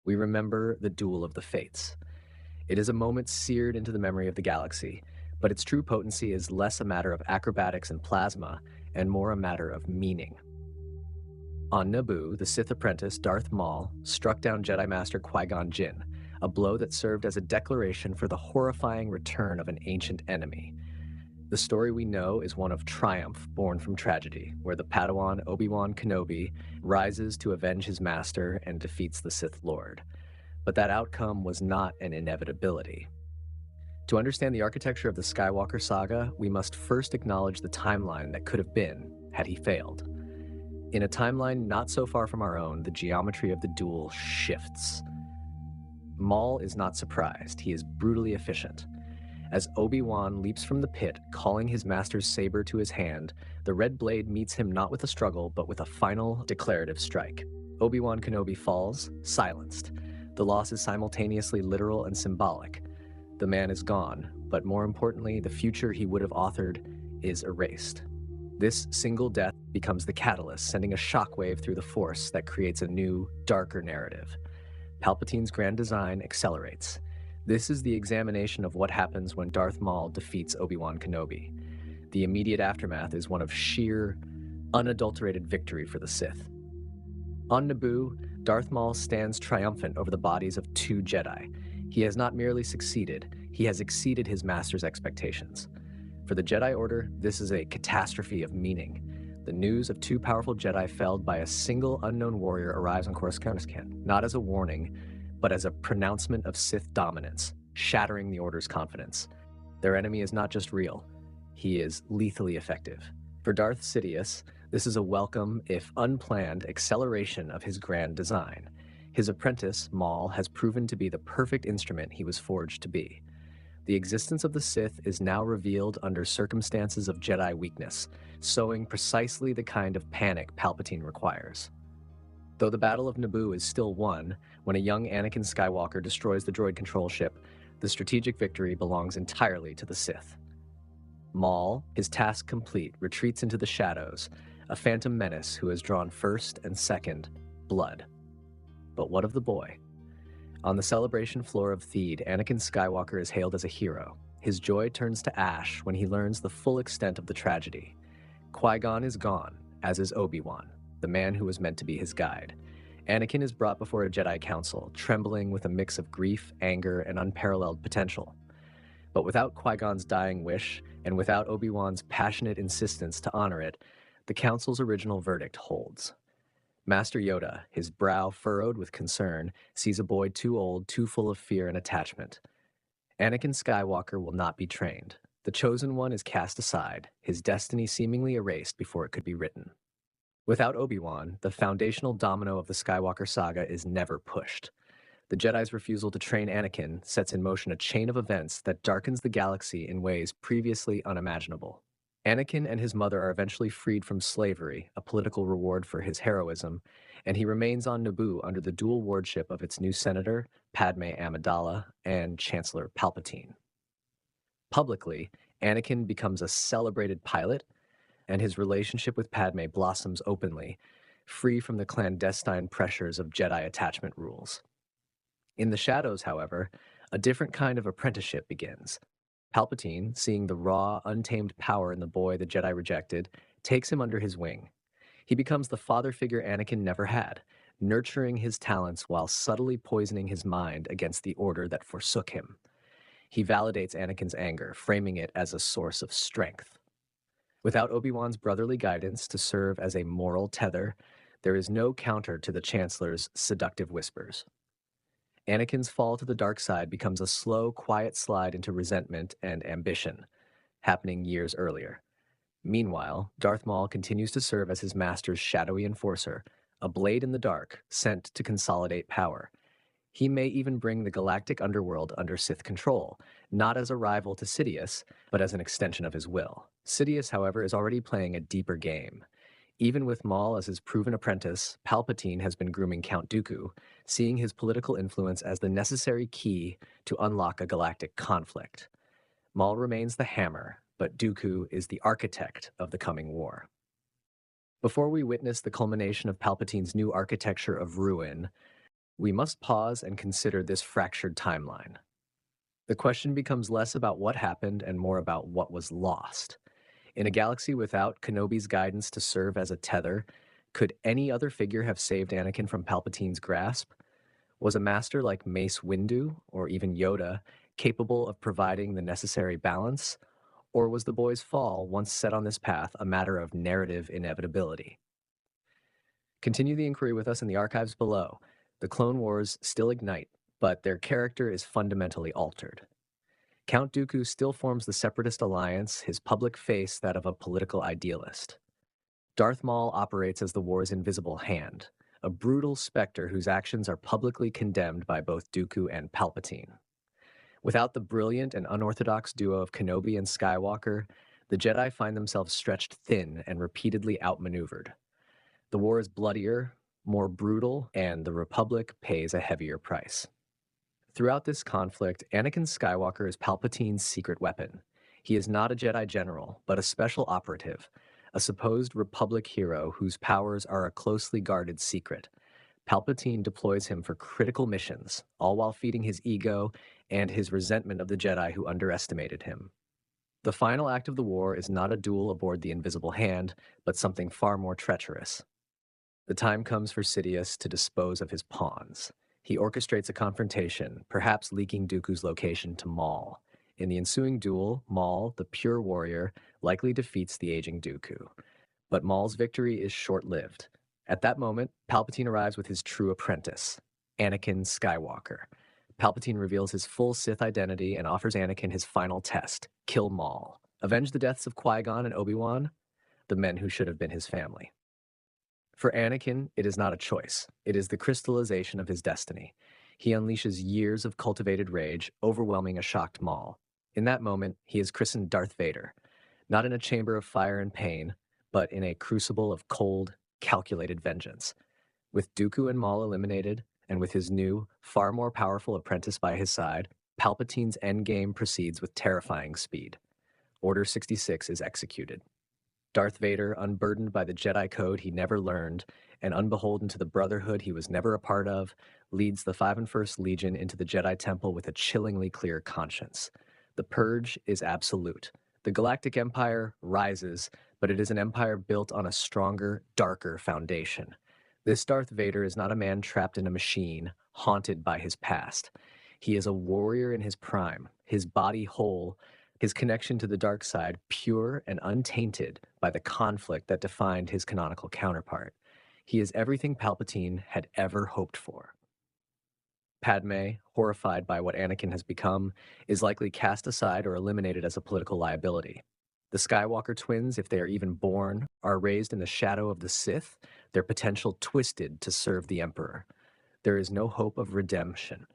we remember the Duel of the Fates. It is a moment seared into the memory of the galaxy, but its true potency is less a matter of acrobatics and plasma and more a matter of meaning. On Naboo, the Sith apprentice Darth Maul struck down Jedi Master Qui-Gon Jinn, a blow that served as a declaration for the horrifying return of an ancient enemy. The story we know is one of triumph born from tragedy, where the Padawan Obi-Wan Kenobi rises to avenge his master and defeats the Sith Lord. But that outcome was not an inevitability. To understand the architecture of the Skywalker saga, we must first acknowledge the timeline that could have been had he failed. In a timeline not so far from our own, the geometry of the duel shifts. Maul is not surprised. He is brutally efficient. As Obi-Wan leaps from the pit, calling his master's saber to his hand, the red blade meets him not with a struggle, but with a final declarative strike. Obi-Wan Kenobi falls, silenced. The loss is simultaneously literal and symbolic. The man is gone, but more importantly, the future he would have authored is erased. This single death becomes the catalyst, sending a shockwave through the Force that creates a new, darker narrative. Palpatine's grand design accelerates. This is the examination of what happens when Darth Maul defeats Obi-Wan Kenobi. The immediate aftermath is one of sheer, unadulterated victory for the Sith. On Naboo, Darth Maul stands triumphant over the bodies of two Jedi. He has not merely succeeded, he has exceeded his master's expectations. For the Jedi Order, this is a catastrophe of meaning. The news of two powerful Jedi felled by a single unknown warrior arrives on Coruscant, not as a warning, but as a pronouncement of Sith dominance, shattering the Order's confidence. Their enemy is not just real, he is lethally effective. For Darth Sidious, this is a welcome, if unplanned, acceleration of his grand design. His apprentice, Maul, has proven to be the perfect instrument he was forged to be. The existence of the Sith is now revealed under circumstances of Jedi weakness, sowing precisely the kind of panic Palpatine requires. Though the Battle of Naboo is still won, when a young Anakin Skywalker destroys the droid control ship, the strategic victory belongs entirely to the Sith. Maul, his task complete, retreats into the shadows, a Phantom Menace who has drawn first and second blood. But what of the boy? On the celebration floor of Theed, Anakin Skywalker is hailed as a hero. His joy turns to ash when he learns the full extent of the tragedy. Qui-Gon is gone, as is Obi-Wan, the man who was meant to be his guide. Anakin is brought before a Jedi council, trembling with a mix of grief, anger, and unparalleled potential. But without Qui-Gon's dying wish, and without Obi-Wan's passionate insistence to honor it, the council's original verdict holds. Master Yoda, his brow furrowed with concern, sees a boy too old, too full of fear and attachment. Anakin Skywalker will not be trained. The chosen one is cast aside, his destiny seemingly erased before it could be written. Without Obi-Wan, the foundational domino of the Skywalker saga is never pushed. The Jedi's refusal to train Anakin sets in motion a chain of events that darkens the galaxy in ways previously unimaginable. Anakin and his mother are eventually freed from slavery, a political reward for his heroism, and he remains on Naboo under the dual wardship of its new senator, Padme Amidala, and Chancellor Palpatine. Publicly, Anakin becomes a celebrated pilot, and his relationship with Padme blossoms openly, free from the clandestine pressures of Jedi attachment rules. In the shadows, however, a different kind of apprenticeship begins. Palpatine, seeing the raw, untamed power in the boy the Jedi rejected, takes him under his wing. He becomes the father figure Anakin never had, nurturing his talents while subtly poisoning his mind against the order that forsook him. He validates Anakin's anger, framing it as a source of strength. Without Obi-Wan's brotherly guidance to serve as a moral tether, there is no counter to the Chancellor's seductive whispers. Anakin's fall to the dark side becomes a slow, quiet slide into resentment and ambition, happening years earlier. Meanwhile, Darth Maul continues to serve as his master's shadowy enforcer, a blade in the dark sent to consolidate power. He may even bring the galactic underworld under Sith control, not as a rival to Sidious, but as an extension of his will. Sidious, however, is already playing a deeper game. Even with Maul as his proven apprentice, Palpatine has been grooming Count Dooku, seeing his political influence as the necessary key to unlock a galactic conflict. Maul remains the hammer, but Dooku is the architect of the coming war. Before we witness the culmination of Palpatine's new architecture of ruin, We must pause and consider this fractured timeline. The question becomes less about what happened and more about what was lost. In a galaxy without Kenobi's guidance to serve as a tether, could any other figure have saved Anakin from Palpatine's grasp? Was a master like Mace Windu, or even Yoda, capable of providing the necessary balance? Or was the boy's fall, once set on this path, a matter of narrative inevitability? Continue the inquiry with us in the archives below. The Clone Wars still ignite, but their character is fundamentally altered. Count Dooku still forms the Separatist alliance, his public face that of a political idealist. Darth Maul operates as the war's invisible hand, a brutal specter whose actions are publicly condemned by both Dooku and Palpatine. Without the brilliant and unorthodox duo of Kenobi and Skywalker, the Jedi find themselves stretched thin and repeatedly outmaneuvered. The war is bloodier, more brutal, and the Republic pays a heavier price. Throughout this conflict, Anakin Skywalker is Palpatine's secret weapon. He is not a Jedi general, but a special operative, a supposed Republic hero whose powers are a closely guarded secret. Palpatine deploys him for critical missions, all while feeding his ego and his resentment of the Jedi who underestimated him. The final act of the war is not a duel aboard the Invisible Hand, but something far more treacherous. The time comes for Sidious to dispose of his pawns. He orchestrates a confrontation, perhaps leaking Dooku's location to Maul. In the ensuing duel, Maul, the pure warrior, likely defeats the aging Dooku. But Maul's victory is short-lived. At that moment, Palpatine arrives with his true apprentice, Anakin Skywalker. Palpatine reveals his full Sith identity and offers Anakin his final test: kill Maul. Avenge the deaths of Qui-Gon and Obi-Wan, the men who should have been his family. For Anakin, it is not a choice. It is the crystallization of his destiny. He unleashes years of cultivated rage, overwhelming a shocked Maul. In that moment, he is christened Darth Vader, not in a chamber of fire and pain, but in a crucible of cold, calculated vengeance. With Dooku and Maul eliminated, and with his new, far more powerful apprentice by his side, Palpatine's endgame proceeds with terrifying speed. Order 66 is executed. Darth Vader, unburdened by the Jedi code he never learned, and unbeholden to the brotherhood he was never a part of, leads the 501st Legion into the Jedi Temple with a chillingly clear conscience. The purge is absolute. The Galactic Empire rises, but it is an empire built on a stronger, darker foundation. This Darth Vader is not a man trapped in a machine, haunted by his past. He is a warrior in his prime, his body whole, his connection to the dark side pure and untainted by the conflict that defined his canonical counterpart. He is everything Palpatine had ever hoped for. Padme, horrified by what Anakin has become, is likely cast aside or eliminated as a political liability. The Skywalker twins, if they are even born, are raised in the shadow of the Sith, their potential twisted to serve the Emperor. There is no hope of redemption.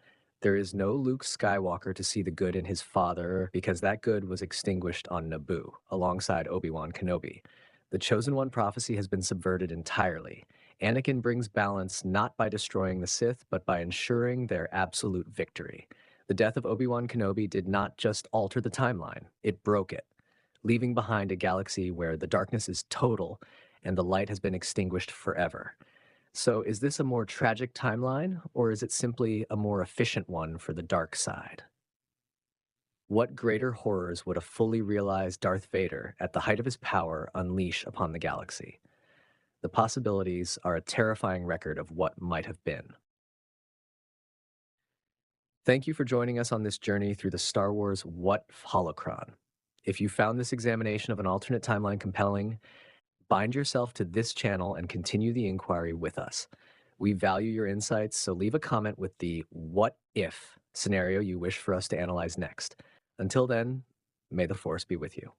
There is no Luke Skywalker to see the good in his father, because that good was extinguished on Naboo, alongside Obi-Wan Kenobi. The Chosen One prophecy has been subverted entirely. Anakin brings balance not by destroying the Sith, but by ensuring their absolute victory. The death of Obi-Wan Kenobi did not just alter the timeline, it broke it, leaving behind a galaxy where the darkness is total and the light has been extinguished forever. So is this a more tragic timeline, or is it simply a more efficient one for the dark side? What greater horrors would a fully realized Darth Vader at the height of his power unleash upon the galaxy? The possibilities are a terrifying record of what might have been. Thank you for joining us on this journey through the Star Wars What Holocron. If you found this examination of an alternate timeline compelling, bind yourself to this channel and continue the inquiry with us. We value your insights, so leave a comment with the what if scenario you wish for us to analyze next. Until then, may the Force be with you.